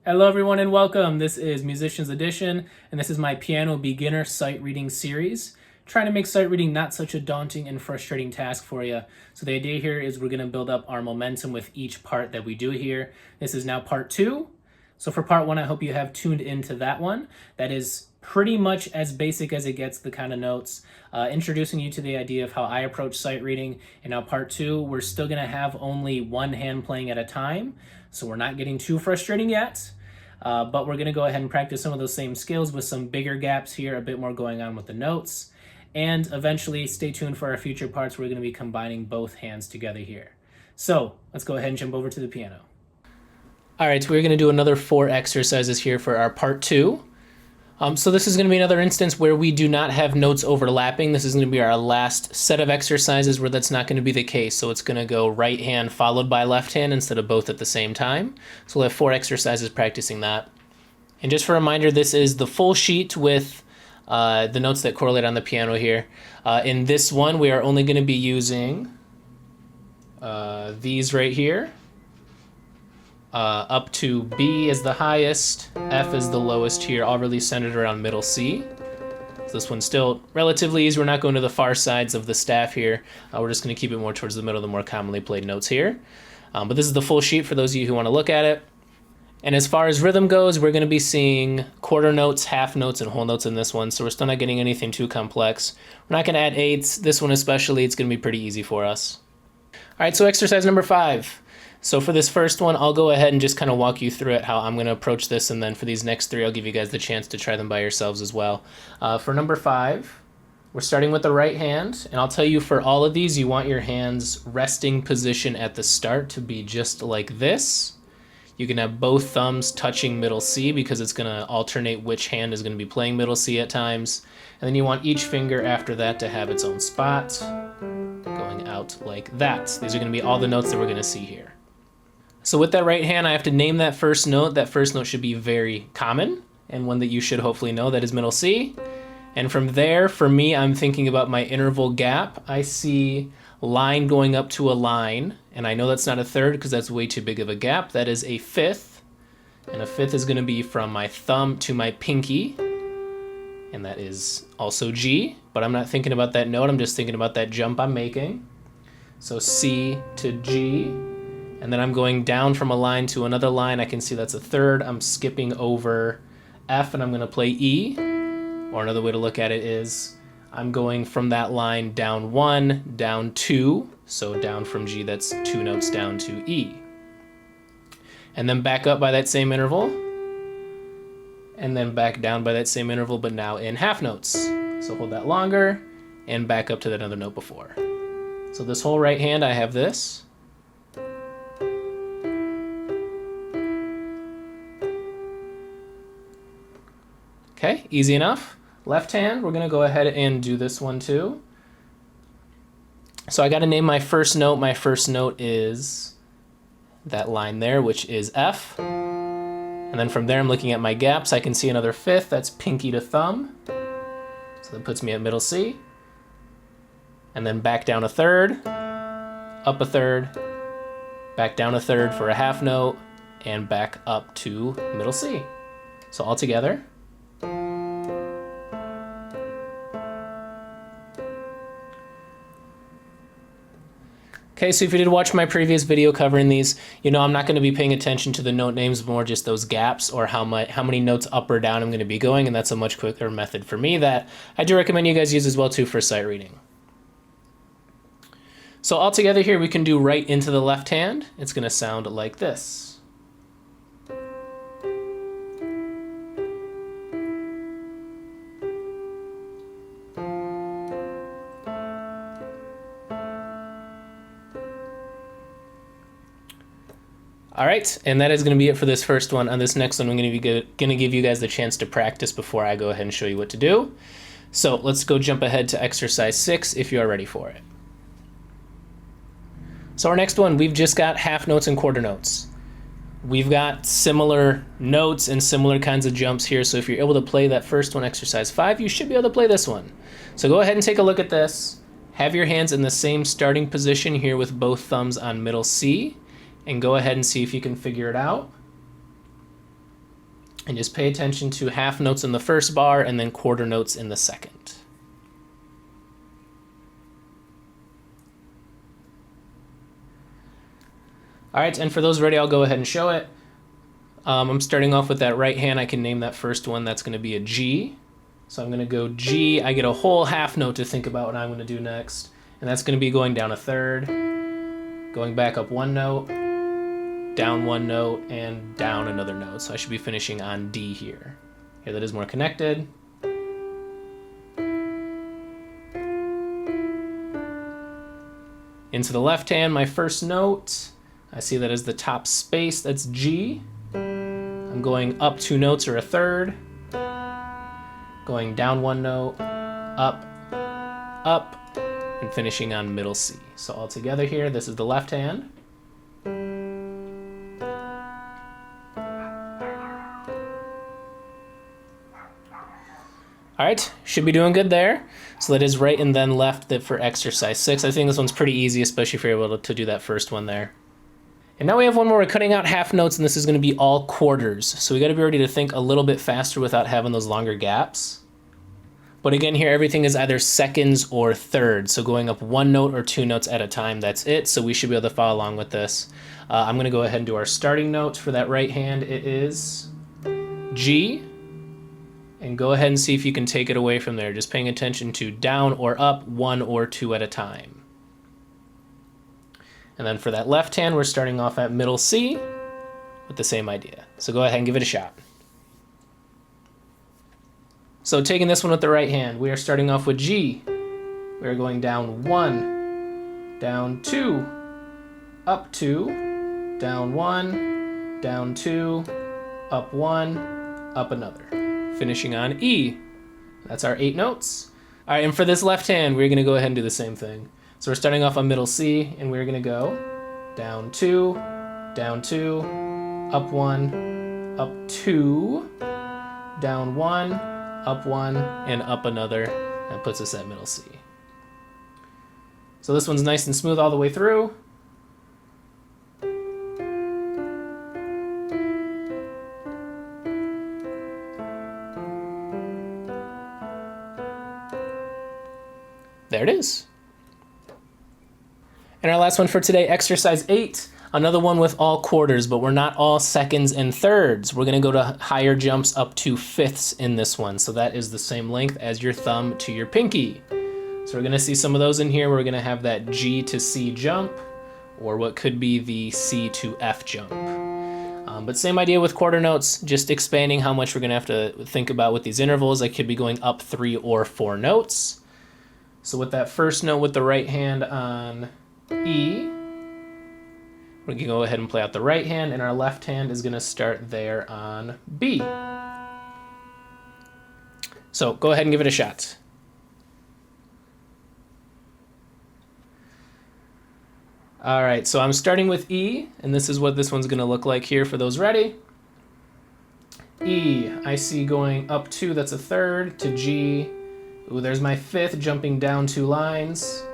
Hello everyone and welcome. This is Musicians Edition and this is my piano beginner sight reading series. Trying to make sight reading not such a daunting and frustrating task for you. So the idea here is we're going to build up our momentum with each part that we do here. This is now part 2. So for part 1, I hope you have tuned into that one. That is pretty much as basic as it gets, the kind of notes, introducing you to the idea of how I approach sight reading. And now part 2, we're still going to have only one hand playing at a time. So we're not getting too frustrating yet. But we're going to go ahead and practice some of those same skills with some bigger gaps here, a bit more going on with the notes. And eventually, stay tuned for our future parts. We're going to be combining both hands together here. So let's go ahead and jump over to the piano. All right, so we're going to do another 4 exercises here for our part 2. So this is going to be another instance where we do not have notes overlapping. This is going to be our last set of exercises where that's not going to be the case. So it's going to go right hand followed by left hand instead of both at the same time. So we'll have 4 exercises practicing that. And just for a reminder, this is the full sheet with the notes that correlate on the piano here. In this one, we are only going to be using these right here. Up to B is the highest, F is the lowest here, all really centered around middle C. So this one's still relatively easy. We're not going to the far sides of the staff here. We're just going to keep it more towards the middle, the more commonly played notes here. But this is the full sheet for those of you who want to look at it. And as far as rhythm goes, we're going to be seeing quarter notes, half notes, and whole notes in this one. So we're still not getting anything too complex. We're not going to add eighths. This one especially, it's going to be pretty easy for us. All right, so exercise number 5. So for this first one, I'll go ahead and just kind of walk you through it, how I'm going to approach this, and then for these next 3, I'll give you guys the chance to try them by yourselves as well. For number 5, we're starting with the right hand, and I'll tell you for all of these, you want your hands resting position at the start to be just like this. You can have both thumbs touching middle C because it's going to alternate which hand is going to be playing middle C at times. And then you want each finger after that to have its own spot, going out like that. These are going to be all the notes that we're going to see here. So with that right hand, I have to name that first note. That first note should be very common and one that you should hopefully know. That is middle C. And from there, for me, I'm thinking about my interval gap. I see line going up to a line, and I know that's not a third because that's way too big of a gap. That is a fifth, and a fifth is going to be from my thumb to my pinky, and that is also G, but I'm not thinking about that note. I'm just thinking about that jump I'm making. So C to G. And then I'm going down from a line to another line. I can see that's a third. I'm skipping over F and I'm going to play E. Or another way to look at it is I'm going from that line down 1, down 2. So down from G, that's 2 notes down to E. And then back up by that same interval. And then back down by that same interval, but now in half notes. So hold that longer and back up to that other note before. So this whole right hand, I have this. Okay, easy enough. Left hand, we're going to go ahead and do this one too. So I got to name my first note. My first note is that line there, which is F. And then from there, I'm looking at my gaps. I can see another fifth. That's pinky to thumb. So that puts me at middle C. And then back down a third, up a third, back down a third for a half note, and back up to middle C. So all together. Okay, so if you did watch my previous video covering these, you know I'm not going to be paying attention to the note names, more just those gaps or how many notes up or down I'm going to be going, and that's a much quicker method for me that I do recommend you guys use as well too for sight reading. So all together here, we can do right into the left hand. It's going to sound like this. All right, and that is going to be it for this first one. On this next one, I'm going to give you guys the chance to practice before I go ahead and show you what to do. So let's go jump ahead to exercise 6 if you are ready for it. So our next one, we've just got half notes and quarter notes. We've got similar notes and similar kinds of jumps here, so if you're able to play that first one, exercise 5, you should be able to play this one. So go ahead and take a look at this. Have your hands in the same starting position here with both thumbs on middle C. And go ahead and see if you can figure it out. And just pay attention to half notes in the first bar and then quarter notes in the second. All right, and for those ready, I'll go ahead and show it. I'm starting off with that right hand. I can name that first one. That's going to be a G. So I'm going to go G. I get a whole half note to think about what I'm going to do next. And that's going to be going down a third, going back up one note, down one note, and down another note. So I should be finishing on D here. Here, that is more connected. Into the left hand, my first note. I see that as the top space, that's G. I'm going up two notes or a third, going down one note, up, up, and finishing on middle C. So all together here, this is the left hand. All right, should be doing good there. So that is right and then left for exercise 6. I think this one's pretty easy, especially if you're able to do that first one there. And now we have one more. We're cutting out half notes, and this is going to be all quarters. So we got to be ready to think a little bit faster without having those longer gaps. But again, here everything is either seconds or thirds. So going up one note or two notes at a time, that's it. So we should be able to follow along with this. I'm going to go ahead and do our starting note for that right hand. It is G. And go ahead and see if you can take it away from there. Just paying attention to down or up, one or two at a time. And then for that left hand, we're starting off at middle C with the same idea. So go ahead and give it a shot. So taking this one with the right hand, we are starting off with G. We are going down one, down two, up two, down one, down two, up one, up another. Finishing on E. That's our 8 notes. All right, and for this left hand, we're gonna go ahead and do the same thing. So we're starting off on middle C, and we're gonna go down two, up one, up two, down one, and up another. That puts us at middle C. So this one's nice and smooth all the way through. There it is. And our last one for today, exercise 8, another one with all quarters, but we're not all seconds and thirds. We're gonna go to higher jumps up to fifths in this one. So that is the same length as your thumb to your pinky. So we're gonna see some of those in here. We're gonna have that G to C jump, or what could be the C to F jump. But same idea with quarter notes, just expanding how much we're gonna have to think about with these intervals. I could be going up 3 or 4 notes. So with that first note with the right hand on E, we can go ahead and play out the right hand, and our left hand is going to start there on B. So go ahead and give it a shot. All right, so I'm starting with E, and this is what this one's going to look like here for those ready. E, I see going up 2, that's a third, to G. Ooh, there's my 5th, jumping down 2 lines.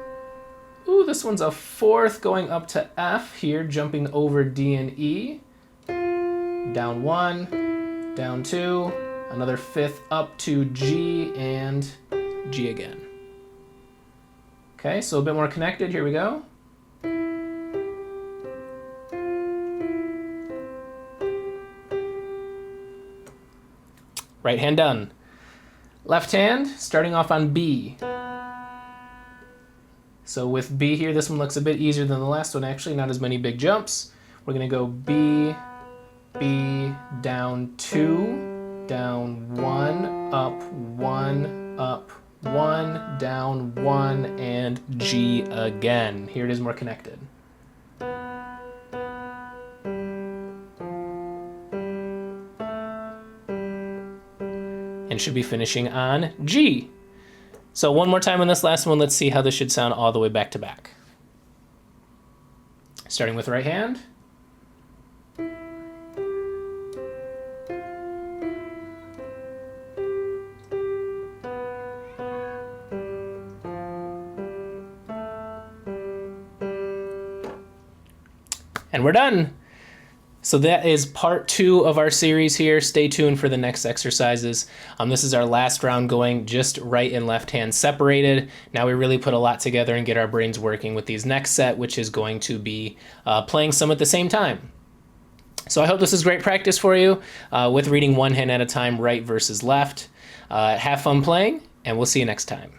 Ooh, this one's a 4th, going up to F here, jumping over D and E. Down 1, down 2, another 5th up to G and G again. Okay, so a bit more connected, here we go. Right hand done. Left hand, starting off on B. So with B here, this one looks a bit easier than the last one, actually, not as many big jumps. We're gonna go B, B, down 2, down 1, up 1, up 1, down 1, and G again. Here it is more connected. And should be finishing on G. So one more time on this last one, let's see how this should sound all the way back to back. Starting with right hand. And we're done. So that is part 2 of our series here. Stay tuned for the next exercises. This is our last round going just right and left hand separated. Now we really put a lot together and get our brains working with these next set, which is going to be playing some at the same time. So I hope this is great practice for you with reading one hand at a time, right versus left. Have fun playing, and we'll see you next time.